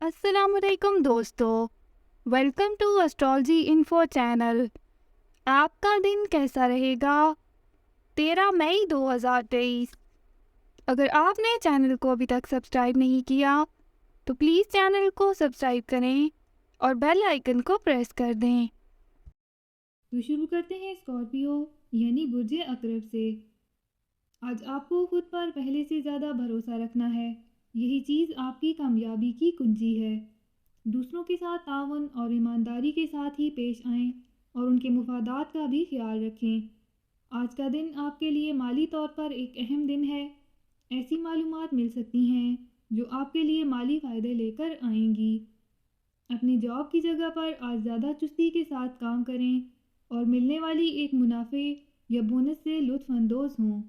السلام علیکم دوستو، welcome to astrology info channel. آپ کا دن کیسا رہے گا؟ 13 مئی 2023۔ اگر آپ نے چینل کو ابھی تک سبسکرائب نہیں کیا تو پلیز چینل کو سبسکرائب کریں اور بیل آئیکن کو پریس کر دیں۔ تو شروع کرتے ہیں اسکارپیو یعنی برج عقرب سے۔ آج آپ کو خود پر پہلے سے زیادہ بھروسہ رکھنا ہے، یہی چیز آپ کی کامیابی کی کنجی ہے۔ دوسروں کے ساتھ تعاون اور ایمانداری کے ساتھ ہی پیش آئیں اور ان کے مفادات کا بھی خیال رکھیں۔ آج کا دن آپ کے لیے مالی طور پر ایک اہم دن ہے۔ ایسی معلومات مل سکتی ہیں جو آپ کے لیے مالی فائدے لے کر آئیں گی۔ اپنی جاب کی جگہ پر آج زیادہ چستی کے ساتھ کام کریں اور ملنے والی ایک منافع یا بونس سے لطف اندوز ہوں۔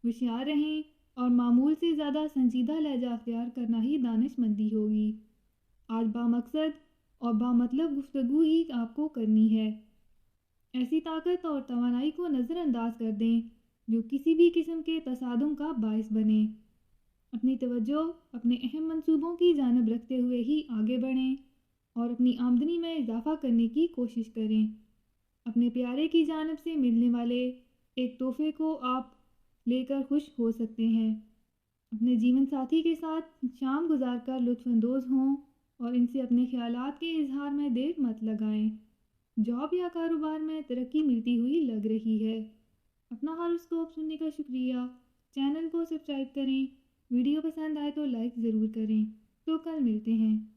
ہوشیار رہیں اور معمول سے زیادہ سنجیدہ لہجہ اختیار کرنا ہی دانش مندی ہوگی۔ آج بامقصد اور بامطلب گفتگو ہی آپ کو کرنی ہے۔ ایسی طاقت اور توانائی کو نظر انداز کر دیں جو کسی بھی قسم کے تصادم کا باعث بنے۔ اپنی توجہ اپنے اہم منصوبوں کی جانب رکھتے ہوئے ہی آگے بڑھیں اور اپنی آمدنی میں اضافہ کرنے کی کوشش کریں۔ اپنے پیارے کی جانب سے ملنے والے ایک تحفے کو آپ لے کر خوش ہو سکتے ہیں۔ اپنے جیون ساتھی کے ساتھ شام گزار کر لطف اندوز ہوں اور ان سے اپنے خیالات کے اظہار میں دیر مت لگائیں۔ جاب یا کاروبار میں ترقی ملتی ہوئی لگ رہی ہے۔ اپنا ہاروسکوپ سننے کا شکریہ۔ چینل کو سبسکرائب کریں۔ ویڈیو پسند آئے تو لائک ضرور کریں۔ تو کل ملتے ہیں۔